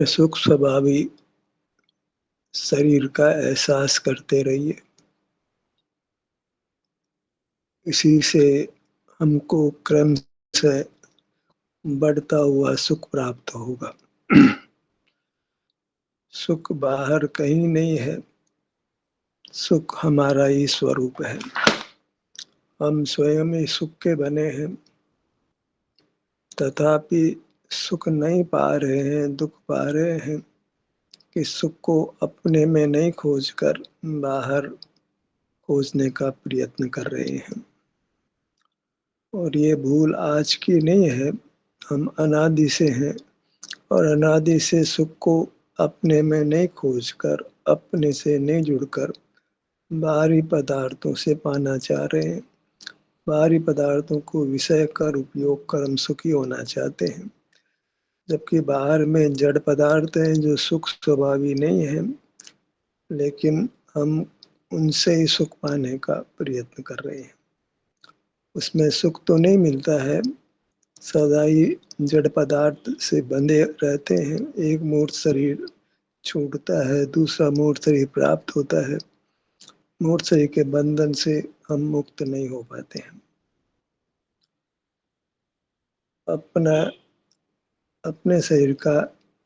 सुख स्वभावी शरीर का एहसास करते रहिए। इसी से हमको क्रम से बढ़ता हुआ सुख प्राप्त होगा। सुख बाहर कहीं नहीं है, सुख हमारा ही स्वरूप है। हम स्वयं ही सुख के बने हैं, तथापि सुख नहीं पा रहे हैं, दुख पा रहे हैं कि सुख को अपने में नहीं खोजकर बाहर खोजने का प्रयत्न कर रहे हैं। और ये भूल आज की नहीं है, हम अनादि से हैं और अनादि से सुख को अपने में नहीं खोजकर, अपने से नहीं जुड़कर बाहरी पदार्थों से पाना चाह रहे हैं। बाहरी पदार्थों को विषय कर उपयोग कर हम सुखी होना चाहते हैं, जबकि बाहर में जड़ पदार्थ हैं जो सुख स्वभावी नहीं है, लेकिन हम उनसे ही सुख पाने का प्रयत्न कर रहे हैं। उसमें सुख तो नहीं मिलता है, सदा ही जड़ पदार्थ से बंधे रहते हैं। एक मूर्त शरीर छूटता है, दूसरा मूर्त शरीर प्राप्त होता है। मूर्त शरीर के बंधन से हम मुक्त नहीं हो पाते हैं। अपने शरीर का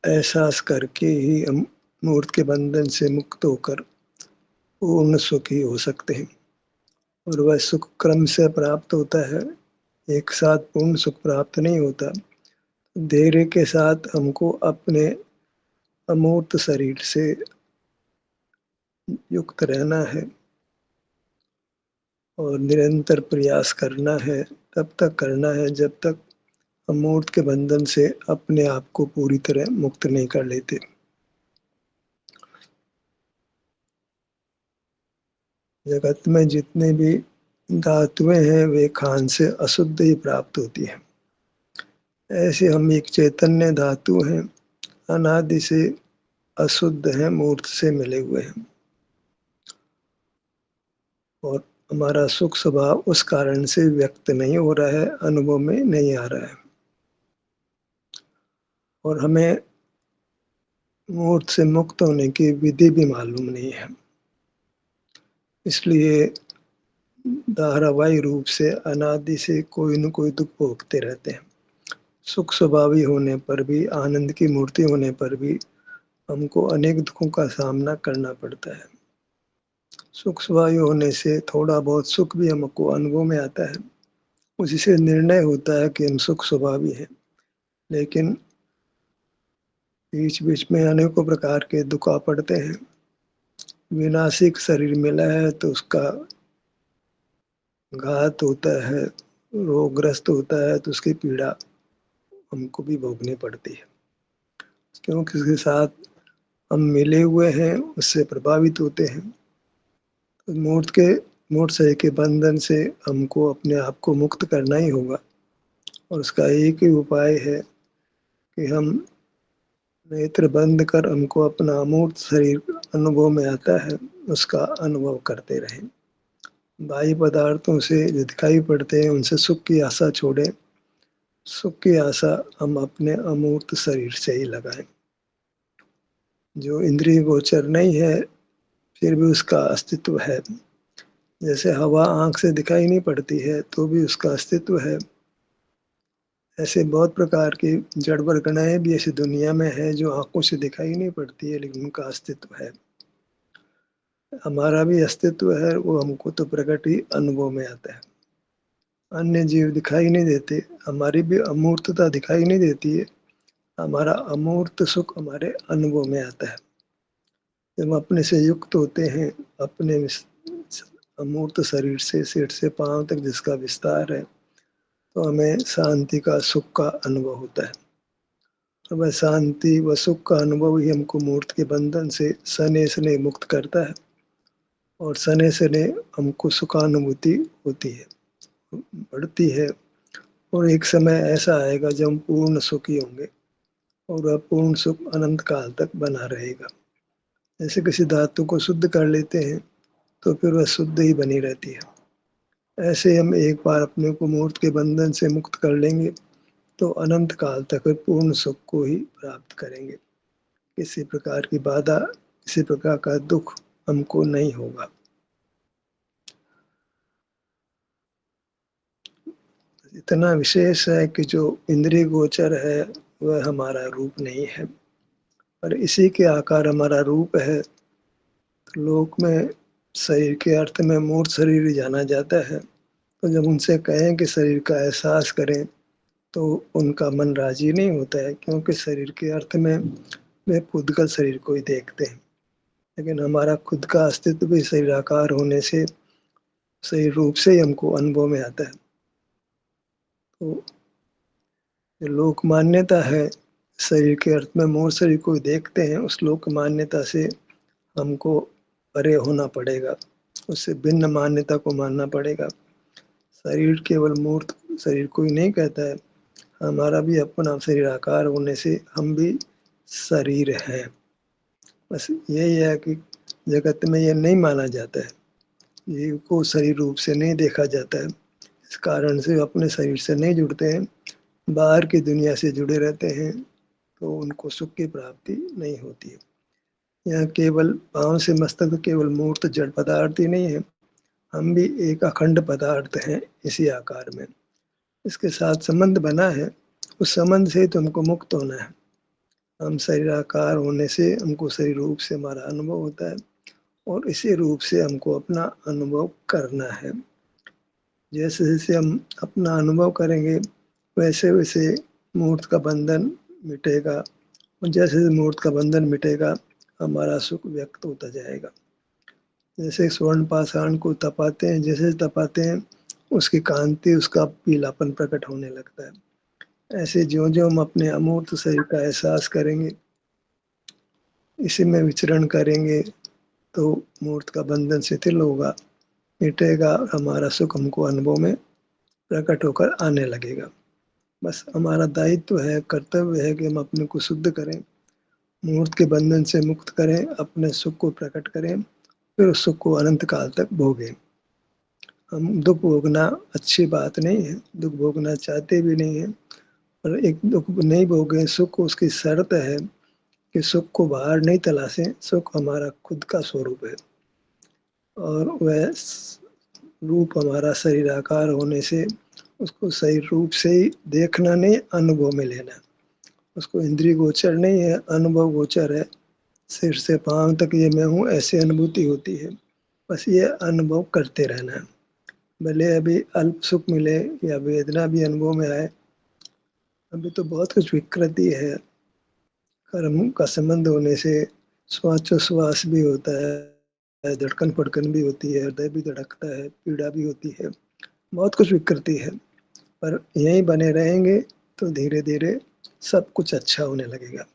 एहसास करके ही हम मूर्त के बंधन से मुक्त होकर पूर्ण सुखी हो सकते हैं। और वह सुख क्रम से प्राप्त होता है, एक साथ पूर्ण सुख प्राप्त नहीं होता। धैर्य के साथ हमको अपने अमूर्त शरीर से युक्त रहना है और निरंतर प्रयास करना है। तब तक करना है जब तक अमूर्त के बंधन से अपने आप को पूरी तरह मुक्त नहीं कर लेते। जगत में जितने भी धातुएं हैं वे खान से अशुद्ध ही प्राप्त होती हैं। ऐसे हम एक चैतन्य धातु हैं, अनादि से अशुद्ध हैं, मूर्त से मिले हुए हैं। और हमारा सुख स्वभाव उस कारण से व्यक्त नहीं हो रहा है, अनुभव में नहीं आ रहा है। और हमें मूर्त से मुक्त होने की विधि भी मालूम नहीं है, इसलिए धारावाही रूप से अनादि से कोई न कोई दुख भोगते रहते हैं। सुख स्वभावी होने पर भी, आनंद की मूर्ति होने पर भी हमको अनेक दुखों का सामना करना पड़ता है। सुख स्वभावी होने से थोड़ा बहुत सुख भी हमको अनुभव में आता है, उसी से निर्णय होता है कि हम सुख स्वभावी हैं। लेकिन बीच बीच में अनेकों प्रकार के दुख आ पड़ते हैं। विनाशिक शरीर मिला है तो उसका घात होता है, रोगग्रस्त होता है तो उसकी पीड़ा हमको भी भोगनी पड़ती है, क्योंकि उसके साथ हम मिले हुए हैं, उससे प्रभावित होते हैं। तो मूर्त शरीर के बंधन से हमको अपने आप को मुक्त करना ही होगा। और उसका एक ही उपाय है कि हम नेत्र बंद कर हमको अपना अमूर्त शरीर अनुभव में आता है, उसका अनुभव करते रहें। बाह्य पदार्थों से जो दिखाई पड़ते हैं उनसे सुख की आशा छोड़ें। सुख की आशा हम अपने अमूर्त शरीर से ही लगाएं, जो इंद्रिय गोचर नहीं है फिर भी उसका अस्तित्व है। जैसे हवा आंख से दिखाई नहीं पड़ती है तो भी उसका अस्तित्व है, ऐसे बहुत प्रकार की जड़ घटनाएं भी ऐसी दुनिया में है जो आंखों से दिखाई नहीं पड़ती है, लेकिन उनका अस्तित्व है। हमारा भी अस्तित्व है, वो हमको तो प्रकट ही अनुभव में आता है। अन्य जीव दिखाई नहीं देते, हमारी भी अमूर्तता दिखाई नहीं देती है। हमारा अमूर्त सुख हमारे अनुभव में आता है जब हम अपने से युक्त होते हैं। अपने अमूर्त शरीर से सिर से पांव तक जिसका विस्तार है, तो हमें शांति का, सुख का अनुभव होता है। तो वह शांति व सुख का अनुभव ही हमको मूर्त के बंधन से सने सने मुक्त करता है और सने सने हमको सुखानुभूति होती है, बढ़ती है। और एक समय ऐसा आएगा जब हम पूर्ण सुखी होंगे और वह पूर्ण सुख अनंत काल तक बना रहेगा। जैसे किसी धातु को शुद्ध कर लेते हैं तो फिर वह शुद्ध ही बनी रहती है। ऐसे हम एक बार अपने को मूर्त के बंधन से मुक्त कर लेंगे तो अनंत काल तक पूर्ण सुख को ही प्राप्त करेंगे। किसी प्रकार की बाधा, किसी प्रकार का दुख हमको नहीं होगा। इतना विशेष है कि जो इंद्रिय गोचर है वह हमारा रूप नहीं है, पर इसी के आकार हमारा रूप है। तो लोक में शरीर के अर्थ में मूर्त शरीर जाना जाता है। तो जब उनसे कहें कि शरीर का एहसास करें, तो उनका मन राजी नहीं होता है, क्योंकि शरीर के अर्थ में वे पुद्गल शरीर को ही देखते हैं। लेकिन हमारा खुद का अस्तित्व भी शरीराकार होने से शरीर रूप से ही हमको अनुभव में आता है। तो जो लोक मान्यता है, शरीर के अर्थ में मूर्त शरीर को ही देखते हैं, उस लोक मान्यता से हमको परे होना पड़ेगा, उससे भिन्न मान्यता को मानना पड़ेगा। शरीर केवल मूर्त शरीर को ही नहीं कहता है, हमारा भी अपना शरीर आकार होने से हम भी शरीर हैं। बस यही है कि जगत में ये नहीं माना जाता है, जीव को शरीर रूप से नहीं देखा जाता है। इस कारण से अपने शरीर से नहीं जुड़ते हैं, बाहर की दुनिया से जुड़े रहते हैं, तो उनको सुख की प्राप्ति नहीं होती है। यह केवल पाँव से मस्तक केवल मूर्त जड़ पदार्थ ही नहीं है, हम भी एक अखंड पदार्थ हैं इसी आकार में। इसके साथ संबंध बना है, उस संबंध से तुमको मुक्त होना है। हम शरीराकार होने से हमको शरीर रूप से हमारा अनुभव होता है, और इसी रूप से हमको अपना अनुभव करना है। जैसे जैसे हम अपना अनुभव करेंगे, वैसे वैसे मूर्त का बंधन मिटेगा, और जैसे जैसे मूर्त का बंधन मिटेगा, हमारा सुख व्यक्त होता जाएगा। जैसे स्वर्ण पाषाण को तपाते हैं, जैसे तपाते हैं उसकी कांति, उसका पीलापन प्रकट होने लगता है। ऐसे ज्यों ज्यों हम अपने अमूर्त शरीर का एहसास करेंगे, इसी में विचरण करेंगे, तो मूर्त का बंधन शिथिल होगा, मिटेगा, हमारा सुख हमको अनुभव में प्रकट होकर आने लगेगा। बस हमारा दायित्व है, कर्तव्य है कि हम अपने को शुद्ध करें, मूर्त के बंधन से मुक्त करें, अपने सुख को प्रकट करें, फिर उस सुख को अनंत काल तक भोगें। हम दुख भोगना अच्छी बात नहीं है, दुख भोगना चाहते भी नहीं है, पर एक दुख नहीं भोगे सुख, उसकी शर्त है कि सुख को बाहर नहीं तलाशें। सुख हमारा खुद का स्वरूप है, और वह रूप हमारा शरीर आकार होने से उसको सही रूप से ही देखना नहीं, अनुभव में लेना। उसको इंद्रिय गोचर नहीं है, अनुभव गोचर है। सिर से पांव तक ये मैं हूँ, ऐसी अनुभूति होती है। बस ये अनुभव करते रहना है, भले अभी अल्प सुख मिले या वेदना भी अनुभव में आए। अभी तो बहुत कुछ विकृति है, कर्म का संबंध होने से श्वासोच्छ्वास भी होता है, धड़कन फड़कन भी होती है, हृदय भी धड़कता है, पीड़ा भी होती है, बहुत कुछ विकृति है। पर यहीं बने रहेंगे तो धीरे धीरे सब कुछ अच्छा होने लगेगा,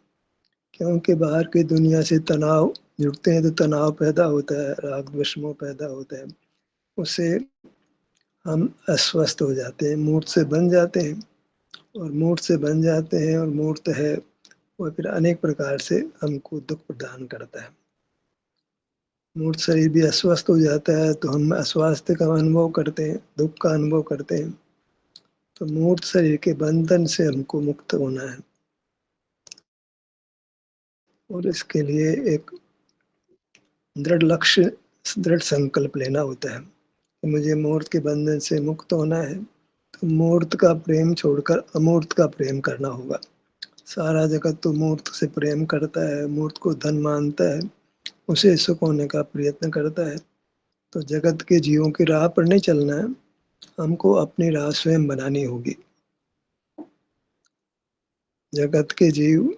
क्योंकि बाहर की दुनिया से तनाव जुड़ते हैं तो तनाव पैदा होता है, राग द्वेष मोह पैदा होता है, उससे हम अस्वस्थ हो जाते हैं, मूर्त से बन जाते हैं, और मूर्त से बन जाते हैं, और मूर्त है वो फिर अनेक प्रकार से हमको दुख प्रदान करता है। मूर्त शरीर भी अस्वस्थ हो जाता है, तो हम अस्वास्थ्य का अनुभव करते हैं, दुख का अनुभव करते हैं। तो मूर्त शरीर के बंधन से हमको मुक्त होना है, और इसके लिए एक दृढ़ लक्ष्य, दृढ़ संकल्प लेना होता है कि मुझे मूर्त के बंधन से मुक्त होना है। तो मूर्त का प्रेम छोड़कर अमूर्त का प्रेम करना होगा। सारा जगत तो मूर्त से प्रेम करता है, मूर्त को धन मानता है, उसे सुख होने का प्रयत्न करता है। तो जगत के जीवों की राह पर नहीं चलना है, हमको अपनी राह स्वयं बनानी होगी। जगत के जीव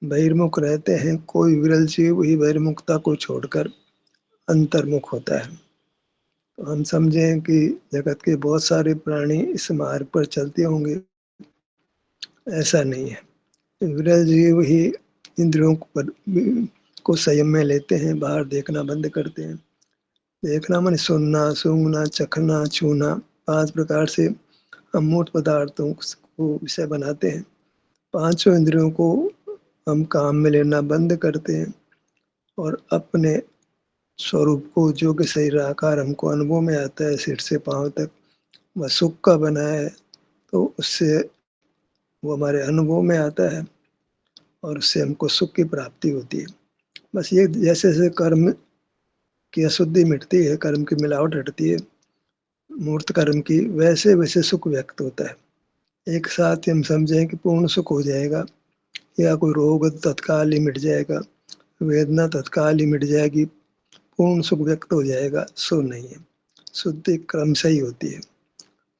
बहिर्मुख रहते हैं, कोई विरल जीव ही बहिर्मुखता को छोड़कर अंतर्मुख होता है। तो हम समझें कि जगत के बहुत सारे प्राणी इस मार्ग पर चलते होंगे, ऐसा नहीं है। विरल जीव ही इंद्रियों को संयम में लेते हैं, बाहर देखना बंद करते हैं। देखना माने सुनना, सूंघना, चखना, छूना, 5 प्रकार से अमूर्त पदार्थों को विषय बनाते हैं। पांचों इंद्रियों को हम काम में लेना बंद करते हैं, और अपने स्वरूप को, जो कि शरीर आकार हमको अनुभव में आता है सिर से पांव तक, वह सुख का बना है, तो उससे वो हमारे अनुभव में आता है। और उससे हमको सुख की प्राप्ति होती है। बस ये जैसे जैसे कर्म की अशुद्धि मिटती है, कर्म की मिलावट हटती है मूर्त कर्म की, वैसे वैसे सुख व्यक्त होता है। एक साथ हम समझें कि पूर्ण सुख हो जाएगा या कोई रोग तत्काल ही मिट जाएगा, वेदना तत्काल ही मिट जाएगी, पूर्ण सुख व्यक्त हो जाएगा, सो नहीं है। शुद्धि क्रम से ही होती है।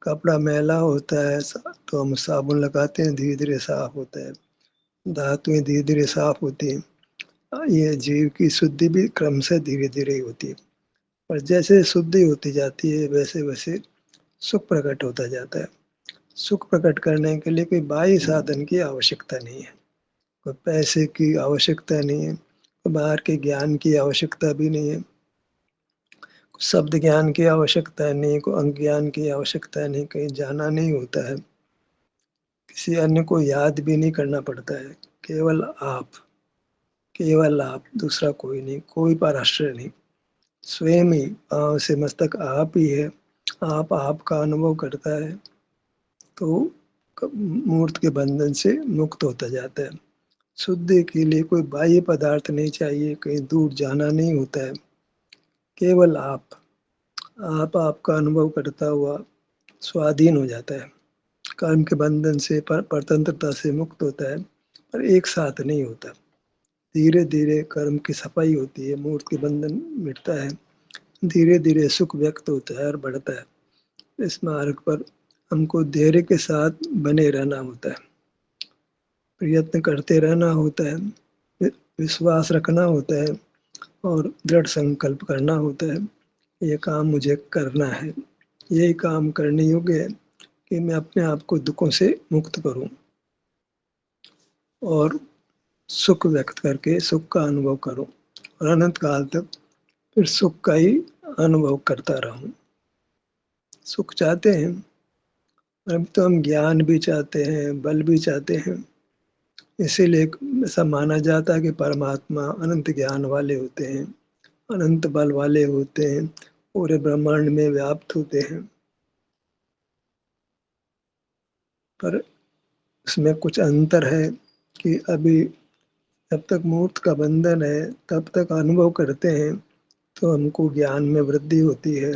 कपड़ा मैला होता है तो हम साबुन लगाते हैं, धीरे धीरे साफ होता है। धातुएं धीरे धीरे साफ होती हैं। ये जीव की शुद्धि भी क्रम से धीरे धीरे ही होती है। पर जैसे शुद्धि होती जाती है वैसे वैसे सुख प्रकट होता जाता है। सुख प्रकट करने के लिए कोई बाह्य साधन की आवश्यकता नहीं है, कोई पैसे की आवश्यकता नहीं है, कोई बाहर के ज्ञान की आवश्यकता भी नहीं है, शब्द ज्ञान की आवश्यकता नहीं, कोई अंग ज्ञान की आवश्यकता नहीं, कहीं जाना नहीं होता है, किसी अन्य को याद भी नहीं करना पड़ता है। केवल आप, दूसरा कोई नहीं, कोई पराश्रय नहीं, स्वयं ही पांव से मस्तक आप ही है। आप आपका अनुभव करता है तो मूर्त के बंधन से मुक्त होता जाता है। शुद्धि के लिए कोई बाह्य पदार्थ नहीं चाहिए, कहीं दूर जाना नहीं होता है। केवल आप आपका अनुभव करता हुआ स्वाधीन हो जाता है, कर्म के बंधन से परतंत्रता से मुक्त होता है, पर एक साथ नहीं होता। धीरे धीरे कर्म की सफाई होती है, मूर्त के बंधन मिटता है, धीरे धीरे सुख व्यक्त होता है और बढ़ता है। इस मार्ग पर हमको धैर्य के साथ बने रहना होता है, प्रयत्न करते रहना होता है, विश्वास रखना होता है और दृढ़ संकल्प करना होता है। ये काम मुझे करना है, यही काम करने योग्य है कि मैं अपने आप को दुखों से मुक्त करूं और सुख व्यक्त करके सुख का अनुभव करूं और अनंत काल तक फिर सुख का ही अनुभव करता रहूं। सुख चाहते हैं, अब तो हम ज्ञान भी चाहते हैं, बल भी चाहते हैं। इसीलिए ऐसा माना जाता है कि परमात्मा अनंत ज्ञान वाले होते हैं, अनंत बल वाले होते हैं, पूरे ब्रह्मांड में व्याप्त होते हैं। पर उसमें कुछ अंतर है कि अभी जब तक मूर्त का बंधन है तब तक अनुभव करते हैं तो हमको ज्ञान में वृद्धि होती है,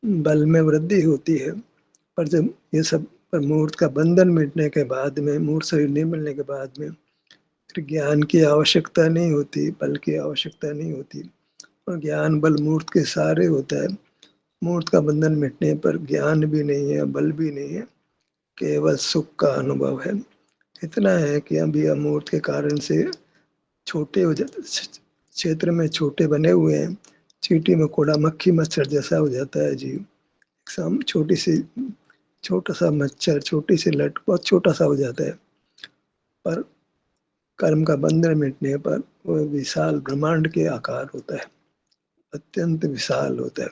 बल में वृद्धि होती है। पर जब ये सब पर मूर्त का बंधन मिटने के बाद में, मूर्त शरीर नहीं मिलने के बाद में, फिर ज्ञान की आवश्यकता नहीं होती, बल की आवश्यकता नहीं होती और ज्ञान बल मूर्त के सारे होता है। मूर्त का बंधन मिटने पर ज्ञान भी नहीं है, बल भी नहीं है, केवल सुख का अनुभव है। इतना है कि अभी अमूर्त के कारण से छोटे हो जाते, क्षेत्र में छोटे बने हुए हैं, चींटी मकोड़ा मक्खी मच्छर जैसा हो जाता है जीव। छोटी सी, छोटा सा मच्छर, छोटी सी लट बहुत छोटा सा हो जाता है, पर कर्म का बंधन मिटने पर वो विशाल ब्रह्मांड के आकार होता है, अत्यंत विशाल होता है।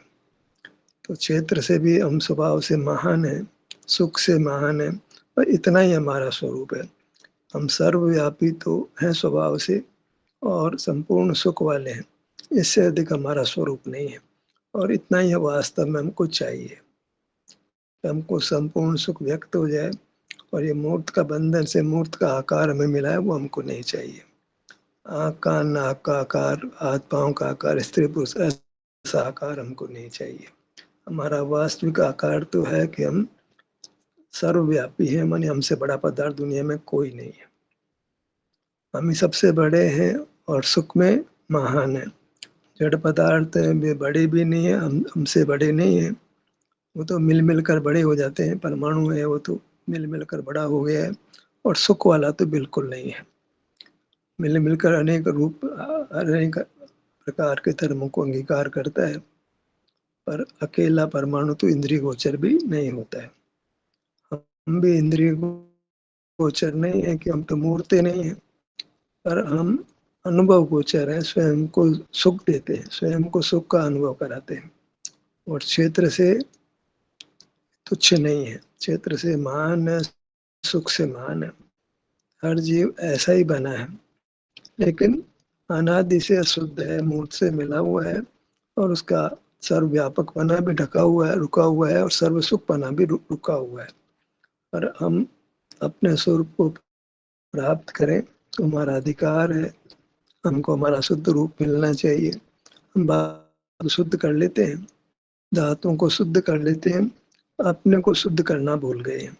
तो क्षेत्र से भी हम स्वभाव से महान है, सुख से महान है, पर इतना ही हमारा स्वरूप है। हम सर्वव्यापी तो हैं स्वभाव से और संपूर्ण सुख वाले हैं, इससे अधिक हमारा स्वरूप नहीं है। और इतना ही वास्तव में हमको चाहिए, हमको संपूर्ण सुख व्यक्त हो जाए और ये मूर्त का बंधन से मूर्त का आकार हमें मिला है, वो हमको नहीं चाहिए। आँख कान नाक का आकार, हाथ पाँव का आकार, स्त्री पुरुष ऐसा आकार हमको नहीं चाहिए। हमारा वास्तविक आकार तो है कि हम सर्वव्यापी हैं, माने हमसे बड़ा पदार्थ दुनिया में कोई नहीं है। हम ही सबसे बड़े हैं और सुख में महान है। जड़ पदार्थ है वे बड़े भी नहीं है, हम हमसे बड़े नहीं है, वो तो मिल मिल कर बड़े हो जाते हैं। परमाणु है वो तो मिल मिल कर बड़ा हो गया है, और सुख वाला तो बिल्कुल नहीं है। मिल मिलकर अनेक रूप, अनेक प्रकार के धर्मों को अंगीकार करता है, पर अकेला परमाणु तो इंद्रिय गोचर भी नहीं होता है। हम भी इंद्रिय गोचर नहीं है कि हम तो मूर्ति नहीं है, पर हम अनुभव गोचर है, स्वयं को सुख देते हैं, स्वयं को सुख का अनुभव कराते हैं। और क्षेत्र से तुच्छ नहीं है, क्षेत्र से महान है, सुख से महान है। हर जीव ऐसा ही बना है, लेकिन अनादि से अशुद्ध है, मूर्त से मिला हुआ है और उसका सर्वव्यापक पना भी ढका हुआ है, रुका हुआ है, और सर्व सुख पना भी रुका हुआ है। पर हम अपने स्वरूप को प्राप्त करें तो हमारा अधिकार है, हमको हमारा शुद्ध रूप मिलना चाहिए। हम बात शुद्ध कर लेते हैं, धातुओं को शुद्ध कर लेते हैं, अपने को शुद्ध करना भूल गए हैं।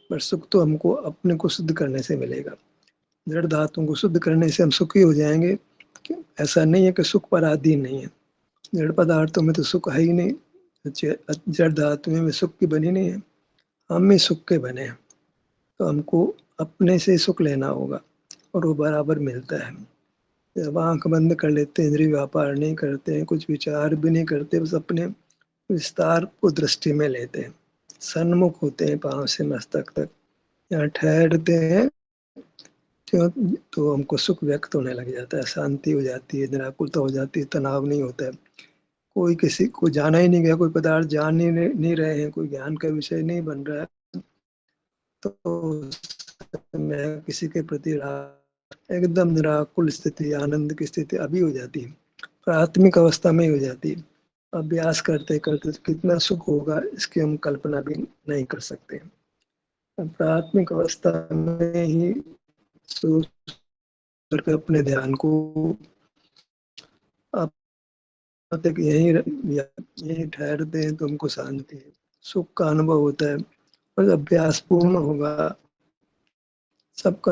पर सुख तो हमको अपने को शुद्ध करने से मिलेगा। जड़ धातुओं को शुद्ध करने से हम सुखी हो जाएंगे। ऐसा नहीं है कि सुख पराधीन नहीं है, जड़ पदार्थों में तो सुख है ही नहीं, जड़ धातुओं में सुख की बनी नहीं है, हम ही सुख के बने हैं। तो हमको अपने से सुख लेना होगा और वो बराबर मिलता है। जब आंख बंद कर लेते हैं, इंद्रिय व्यापार नहीं करते हैं, कुछ विचार भी नहीं करते, बस अपने विस्तार को दृष्टि में लेते हैं, सन्मुख होते हैं पांव से मस्तक तक, यहाँ ठहरते हैं क्यों, तो हमको सुख व्यक्त होने लग जाता है, शांति हो जाती है, निराकुलता हो जाती है, तनाव नहीं होता है। कोई किसी को जाना ही नहीं गया, कोई पदार्थ जान ही नहीं रहे हैं, कोई ज्ञान का विषय नहीं बन रहा है, तो मैं किसी के प्रति एकदम निराकुल स्थिति, आनंद की स्थिति अभी हो जाती है, प्राथमिक अवस्था में ही हो जाती है। अभ्यास करते करते कितना सुख होगा इसकी हम कल्पना भी नहीं कर सकते। प्राथमिक अवस्था में ही सोच करके अपने ध्यान को आप तक यही ठहरते हैं तो हमको शांति है, सुख का अनुभव होता है। और अभ्यास पूर्ण होगा, सबका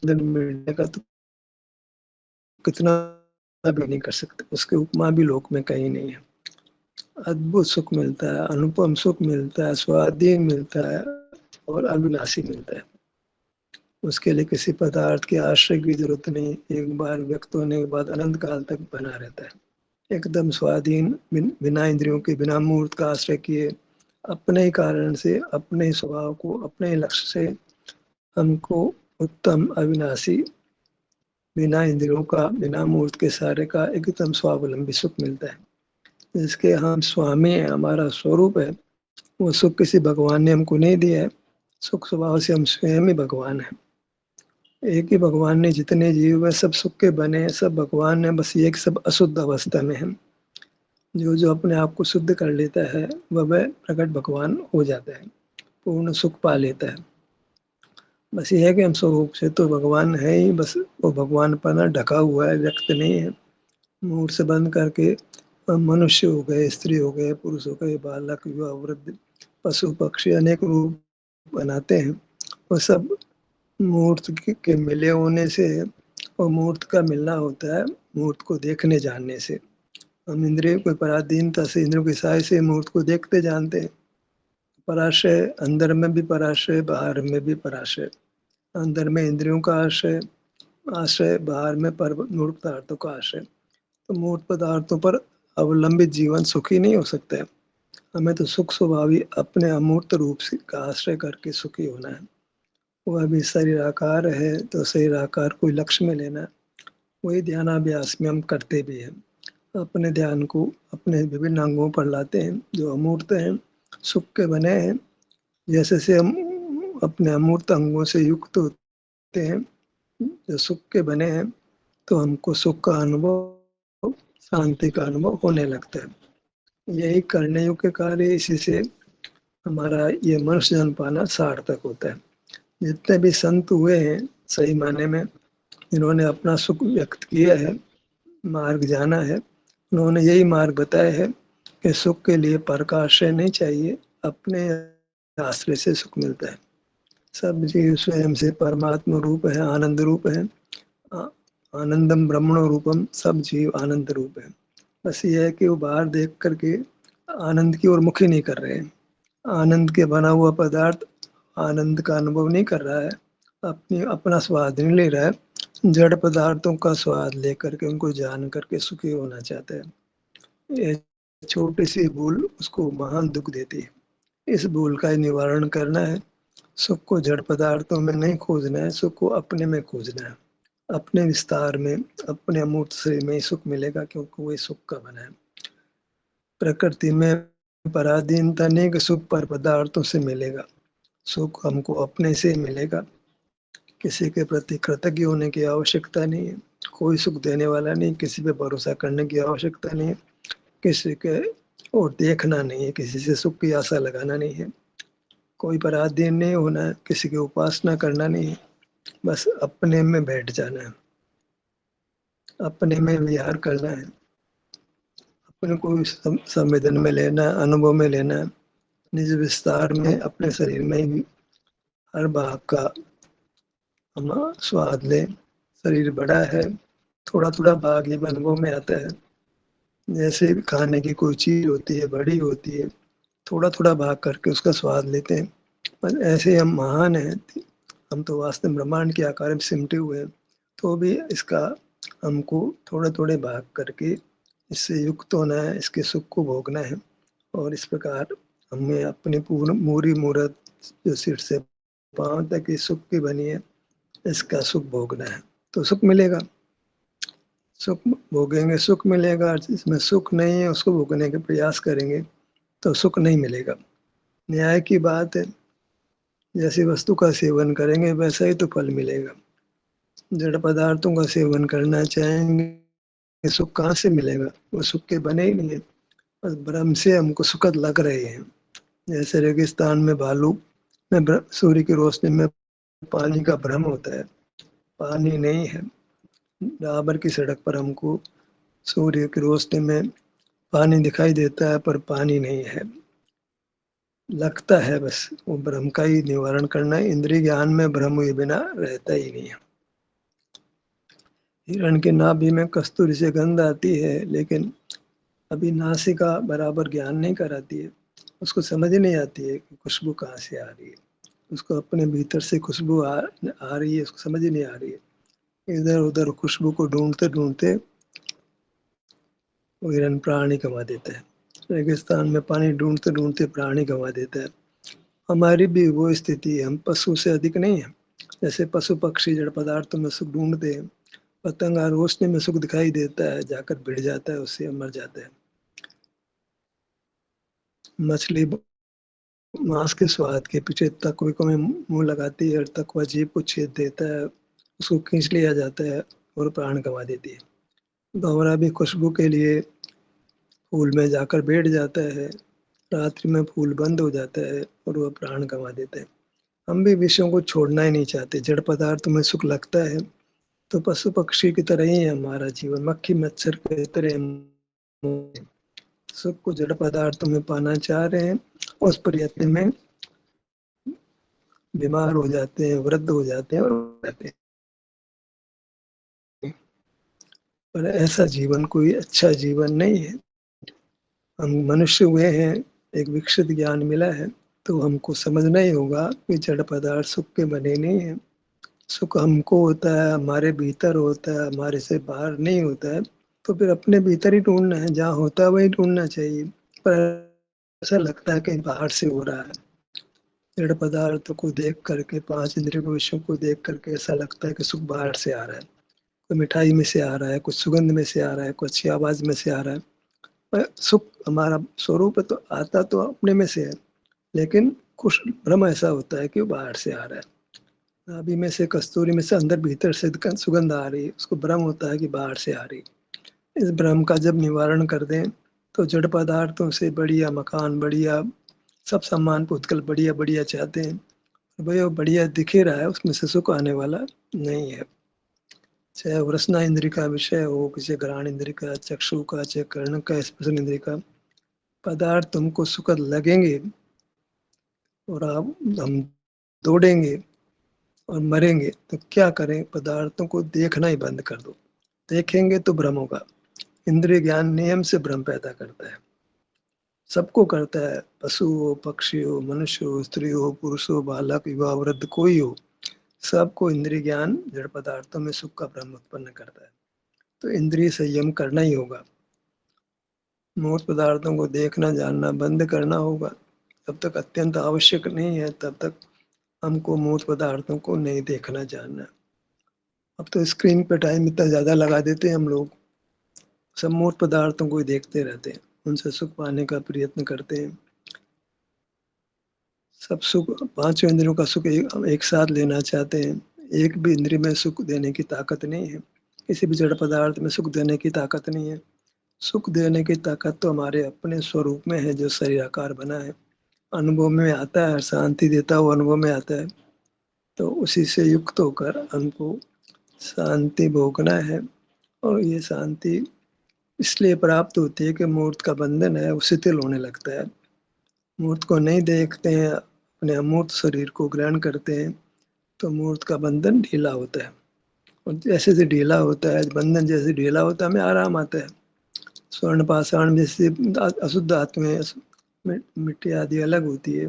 मिलने का तो कितना भी नहीं कर सकते, उसके उपमा भी लोक में कहीं नहीं है। अद्भुत सुख मिलता है, अनुपम सुख मिलता है, स्वाधीन मिलता है और अविनाशी मिलता है। उसके लिए किसी पदार्थ के आश्रय की जरूरत नहीं, एक बार व्यक्त होने के बाद अनंत काल तक बना रहता है, एकदम स्वाधीन, बिना इंद्रियों के, बिना मूर्त का आश्रय किए, अपने ही कारण से, अपने स्वभाव को, अपने लक्ष्य से हमको उत्तम अविनाशी, बिना इंद्रियों का, बिना मूर्त के सारे का एकदम स्वावलंबी सुख मिलता है, जिसके हम स्वामी है, हमारा स्वरूप है। वो सुख किसी भगवान ने हमको नहीं दिया है, सुख स्वभाव से हम स्वयं ही भगवान है। एक ही भगवान ने जितने जीव है सब सुख के बने हैं, सब भगवान है, बस ये कि सब अशुद्ध अवस्था में है। जो जो अपने आप को शुद्ध कर लेता है वह प्रकट भगवान हो जाता है, पूर्ण सुख पा लेता है। बस ये है कि हम स्वरूप से तो भगवान है ही, बस वो भगवान पना ढका हुआ है, व्यक्त नहीं है। मुंह से बंद करके मनुष्य हो गए, स्त्री हो गए, पुरुष हो गए, बालक, युवा, वृद्ध, पशु पक्षी अनेक रूप बनाते हैं। वो सब मूर्त के मिले होने से और मूर्त का मिलना होता है मूर्त को देखने जानने से। हम इंद्रियों को पराधीनता से, इंद्रियों की सहाय से मूर्त को देखते जानते हैं। पराश्रय, अंदर में भी पराश्रय, बाहर में भी पराश्रय। अंदर में इंद्रियों का आश्रय, आश्रय, बाहर में मूर्त पदार्थों का आश्रय। तो मूर्त पदार्थों पर अवलंबित जीवन सुखी नहीं हो सकता है। हमें तो सुख स्वभावी अपने अमूर्त रूप से का आश्रय करके सुखी होना है। वह भी शरीर आकार है तो शरीर आकार कोई लक्ष्य में लेना है, वही ध्यानाभ्यास में हम करते भी हैं। अपने ध्यान को अपने विभिन्न अंगों पर लाते हैं जो अमूर्त हैं, सुख के बने हैं। जैसे से हम अपने अमूर्त अंगों से युक्त होते हैं जो सुख के बने हैं, तो हमको सुख का अनुभव, शांति का अनुभव होने लगता है। यही करने योग्य कार्य, इसी से हमारा ये मनुष्य जन्म पाना सार्थक होता है। जितने भी संत हुए हैं सही मायने में, इन्होंने अपना सुख व्यक्त किया है, मार्ग जाना है, उन्होंने यही मार्ग बताया है कि सुख के लिए पर का आश्रय नहीं चाहिए, अपने आश्रय से सुख मिलता है। सब जीव स्वयं से परमात्मा रूप है, आनंद रूप है, आनंदम ब्रह्मणो रूपम, सब जीव आनंद रूप है। बस ये है कि वो बाहर देख करके आनंद की ओर मुख ही नहीं कर रहे हैं, आनंद के बना हुआ पदार्थ आनंद का अनुभव नहीं कर रहा है, अपना स्वाद नहीं ले रहा है, जड़ पदार्थों का स्वाद लेकर के उनको जान करके सुखी होना चाहता है। ये छोटी सी भूल उसको महान दुख देती है। इस भूल का निवारण करना है, सुख को जड़ पदार्थों में नहीं खोजना है, सुख को अपने में खोजना है, अपने विस्तार में, अपने अमूर्त शरीर में ही सुख मिलेगा, क्योंकि वही सुख का बना है। प्रकृति में पराधीनता नहीं कि सुख पर पदार्थों से मिलेगा, सुख हमको अपने से ही मिलेगा। किसी के प्रति कृतज्ञ होने की आवश्यकता नहीं है, कोई सुख देने वाला नहीं, किसी पे भरोसा करने की आवश्यकता नहीं है, किसी के और देखना नहीं है, किसी से सुख की आशा लगाना नहीं है, कोई पराधीन नहीं होना है, किसी की उपासना करना नहीं है, बस अपने में बैठ जाना है, अपने में विहार करना है, अपने को संवेदन में लेना है, अनुभव में लेना है, निज विस्तार में अपने शरीर में ही हर भाग का हम स्वाद लें। शरीर बड़ा है, थोड़ा थोड़ा भाग ये अनुभव में आता है। जैसे खाने की कोई चीज होती है, बड़ी होती है, थोड़ा थोड़ा भाग करके उसका स्वाद लेते हैं। पर ऐसे हम महान हैं, हम तो वास्तव में ब्रह्मांड के आकार में सिमटे हुए हैं, तो भी इसका हमको थोड़े थोड़े भाग करके इससे युक्त होना है, इसके सुख को भोगना है। और इस प्रकार हमें अपनी पूर्ण मूरी मूरत जो सिर से पांव तक की सुख की बनी है, इसका सुख भोगना है, तो सुख मिलेगा। सुख भोगेंगे, सुख मिलेगा। जिसमें सुख नहीं है उसको भोगने के प्रयास करेंगे तो सुख नहीं मिलेगा। न्याय की बात है, जैसी वस्तु का सेवन करेंगे वैसा ही तो फल मिलेगा। जड़ पदार्थों का सेवन करना चाहेंगे, सुख कहाँ से मिलेगा? वो सुख के बने ही नहीं है, बस भ्रम से हमको सुखद लग रहे हैं। जैसे रेगिस्तान में भालू में सूर्य की रोशनी में पानी का भ्रम होता है, पानी नहीं है। डाबर की सड़क पर हमको सूर्य की रोशनी में पानी दिखाई देता है, पर पानी नहीं है, लगता है। बस वो भ्रम का ही निवारण करना है। इंद्रिय ज्ञान में भ्रम हुए बिना रहता ही नहीं है। हिरण के नाभि में कस्तूरी से गंध आती है, लेकिन अभी नासिका बराबर ज्ञान नहीं कराती है। उसको समझ ही नहीं आती है कि खुशबू कहाँ से आ रही है। उसको अपने भीतर से खुशबू आ रही है, उसको समझ ही नहीं आ रही है। इधर उधर खुशबू को ढूंढते ढूंढते वो हिरण प्राणी गंवा देता है। रेगिस्तान में पानी ढूंढते ढूंढते प्राणी गंवा देता है। हमारी भी वो स्थिति है, हम पशु से अधिक नहीं है। जैसे पशु पक्षी जड़ पदार्थों में सुख ढूंढते हैं, पतंगा रोशनी में सुख दिखाई देता है, जाकर भिड़ जाता है, उससे मर जाता है। मछली मांस के स्वाद के पीछे तकवे को में मुंह लगाती है और तकवा जीभ को छेद देता है, उसको खींच लिया जाता है और प्राण गंवा देती है। भंवरा भी खुशबू के लिए फूल में जाकर बैठ जाता है, रात्रि में फूल बंद हो जाता है और वह प्राण गंवा देता है। हम भी विषयों को छोड़ना ही नहीं चाहते। जड़ पदार्थ में सुख लगता है तो पशु पक्षी की तरह ही है हमारा जीवन, मक्खी मच्छर की तरह हम सुख को जड़ पदार्थों में पाना चाह रहे हैं। उस प्रयत्न में बीमार हो जाते हैं, वृद्ध हो जाते हैं और जाते हैं। पर ऐसा जीवन कोई अच्छा जीवन नहीं है। हम मनुष्य हुए हैं, एक विकसित ज्ञान मिला है, तो हमको समझना ही होगा कि जड़ पदार्थ सुख के बने नहीं है। सुख हमको होता है, हमारे भीतर होता है, हमारे से बाहर नहीं होता है। तो फिर अपने भीतर ही ढूंढना है, जहाँ होता है वही ढूंढना चाहिए। पर ऐसा लगता है कहीं बाहर से हो रहा है। जड़ पदार्थ को देख करके, पांच इंद्रियों के विषयों को देख करके ऐसा लगता है कि सुख बाहर से आ रहा है। कोई मिठाई में से आ रहा है, कुछ सुगंध में से आ रहा है, कुछ अच्छी आवाज में से आ रहा है। पर सुख हमारा स्वरूप है, तो आता तो अपने में से है, लेकिन कुछ भ्रम ऐसा होता है कि वो बाहर से आ रहा है। नाभि में से, कस्तूरी में से अंदर भीतर से सुगंध आ रही है, उसको भ्रम होता है कि बाहर से आ रही है। इस भ्रम का जब निवारण कर दें तो जड़ पदार्थों से बढ़िया मकान, बढ़िया सब सम्मान पुतकल बढ़िया बढ़िया चाहते हैं, भाई वो बढ़िया दिख ही रहा है, उसमें से सुख आने वाला नहीं है। चाहे वो रसना इंद्री का विषय हो, किसी घ्राण इंद्री का, चक्षु का, चाहे कर्ण का, स्पर्शन इंद्री का, पदार्थ तुमको सुखद लगेंगे और आप हम दौड़ेंगे और मरेंगे तो क्या करें? पदार्थों को देखना ही बंद कर दो। देखेंगे तो भ्रम होगा। इंद्रिय ज्ञान नियम से भ्रम पैदा करता है, सबको करता है। पशु हो, पक्षी हो, मनुष्य हो, स्त्री हो, पुरुष हो, बालक, युवा, वृद्ध, कोई हो, सबको इंद्रिय ज्ञान जड़ पदार्थों में सुख का भ्रम उत्पन्न करता है। तो इंद्रिय संयम करना ही होगा। मूर्त पदार्थों को देखना जानना बंद करना होगा। जब तक अत्यंत आवश्यक नहीं है तब तक हमको मूर्त पदार्थों को नहीं देखना जानना। अब तो स्क्रीन पे टाइम इतना ज्यादा लगा देते हैं हम लोग, सब मूर्त पदार्थों को ही देखते रहते हैं, उनसे सुख पाने का प्रयत्न करते हैं। सब सुख, पांचों इंद्रियों का सुख एक साथ लेना चाहते हैं। एक भी इंद्रिय में सुख देने की ताकत नहीं है, किसी भी जड़ पदार्थ में सुख देने की ताकत नहीं है। सुख देने की ताकत तो हमारे अपने स्वरूप में है, जो शरीर आकार बना है, अनुभव में आता है, शांति देता हुआ अनुभव में आता है। तो उसी से युक्त होकर हमको शांति भोगना है। और ये शांति इसलिए प्राप्त होती है कि मूर्त का बंधन है वो शिथिल होने लगता है। मूर्त को नहीं देखते हैं, अपने अमूर्त शरीर को ग्रहण करते हैं, तो मूर्त का बंधन ढीला होता है। और जैसे ढीला होता है, बंधन जैसे ढीला होता है, हमें आराम आता है। स्वर्ण पाषाण जैसे अशुद्ध आत्माएं, मिट्टी आदि अलग होती है,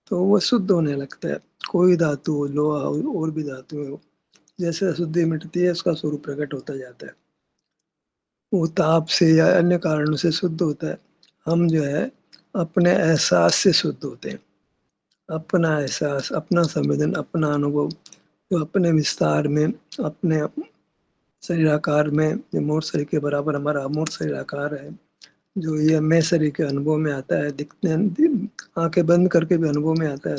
तो वो शुद्ध होने लगता है। कोई धातु हो, लोहा हो और भी धातु हो, जैसे अशुद्धि मिटती है उसका स्वरूप प्रकट होता जाता है। वो ताप से या अन्य कारणों से शुद्ध होता है। हम जो है अपने एहसास से शुद्ध होते हैं। अपना एहसास, अपना संवेदन, अपना अनुभव, जो अपने विस्तार में, अपने शरीराकार में, जो मूर्त शरीर के बराबर हमारा अमूर्त शरीराकार है, जो ये मैं शरीर के अनुभव में आता है, दिखते आंखें बंद करके भी अनुभव में आता है,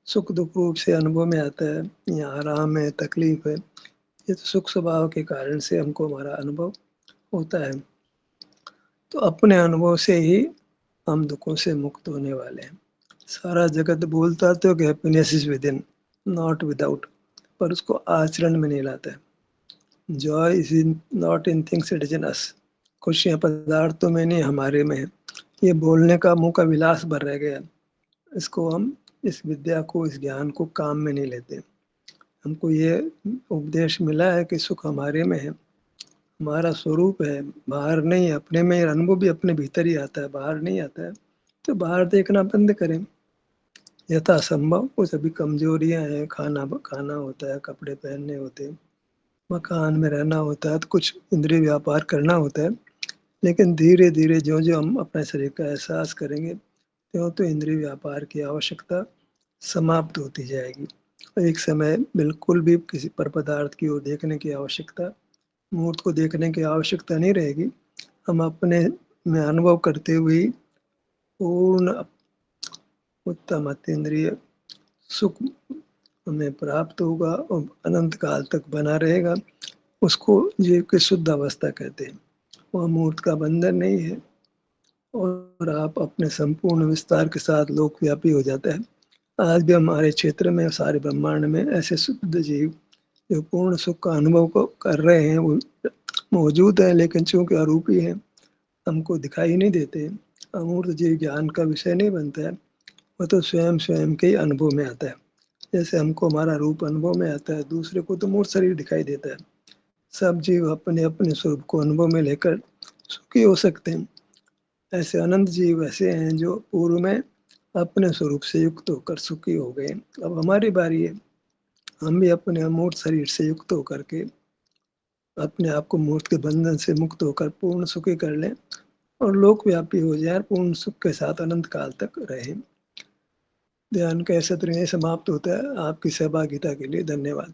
सुख दुख रूप से अनुभव में आता है, या आराम है, तकलीफ है, ये तो सुख स्वभाव के कारण से हमको हमारा अनुभव होता है। तो अपने अनुभव से ही हम दुखों से मुक्त होने वाले हैं। सारा जगत बोलता तो कि happiness is within, not without, पर उसको आचरण में नहीं लाता है। Joy is in not in things, it is in us. खुशियां पदार्थों में नहीं, हमारे में है। ये बोलने का मुंह का विलास भर रह गया। इसको हम, इस विद्या को, इस ज्ञान को काम में नहीं लेते। हमको ये उपदेश मिला है कि सुख हमारे में है, हमारा स्वरूप है, बाहर नहीं है, अपने में। अनुभव भी अपने भीतर ही आता है, बाहर नहीं आता है। तो बाहर देखना बंद करें यथासंभव। कुछ अभी कमजोरियां हैं, खाना खाना होता है, कपड़े पहनने होते हैं, मकान में रहना होता है, तो कुछ इंद्रिय व्यापार करना होता है। लेकिन धीरे धीरे जो जो हम अपने शरीर का एहसास करेंगे, त्यों तो इंद्रिय व्यापार की आवश्यकता समाप्त होती जाएगी। और एक समय बिल्कुल भी किसी पर पदार्थ की ओर देखने की आवश्यकता, मूर्त को देखने की आवश्यकता नहीं रहेगी। हम अपने में अनुभव करते हुए पूर्ण उत्तम अतीन्द्रिय सुख हमें प्राप्त होगा और अनंत काल तक बना रहेगा। उसको जीव की शुद्ध अवस्था कहते हैं। वह मूर्त का बंधन नहीं है, और आप अपने संपूर्ण विस्तार के साथ लोकव्यापी हो जाता है। आज भी हमारे क्षेत्र में, सारे ब्रह्मांड में ऐसे शुद्ध जीव जो पूर्ण सुख का अनुभव को कर रहे हैं, वो मौजूद है, लेकिन चूंकि अरूपी है, हमको दिखाई नहीं देते। अमूर्त जीव ज्ञान का विषय नहीं बनता है, वो तो स्वयं स्वयं के ही अनुभव में आता है। जैसे हमको हमारा रूप अनुभव में आता है, दूसरे को तो मूर्त शरीर दिखाई देता है। सब जीव अपने अपने स्वरूप को अनुभव में लेकर सुखी हो सकते हैं। ऐसे अनंत जीव ऐसे हैं जो पूर्व में अपने स्वरूप से युक्त होकर सुखी हो गए। अब हमारी बारी है, हम भी अपने अमूर्त शरीर से युक्त होकर के अपने आप को मूर्त के बंधन से मुक्त होकर पूर्ण सुखी कर लें, और लोकव्यापी हो जाए, पूर्ण सुख के साथ अनंत काल तक रहें। ध्यान का सत्र यहीं समाप्त होता है। आपकी सहभागिता के लिए धन्यवाद।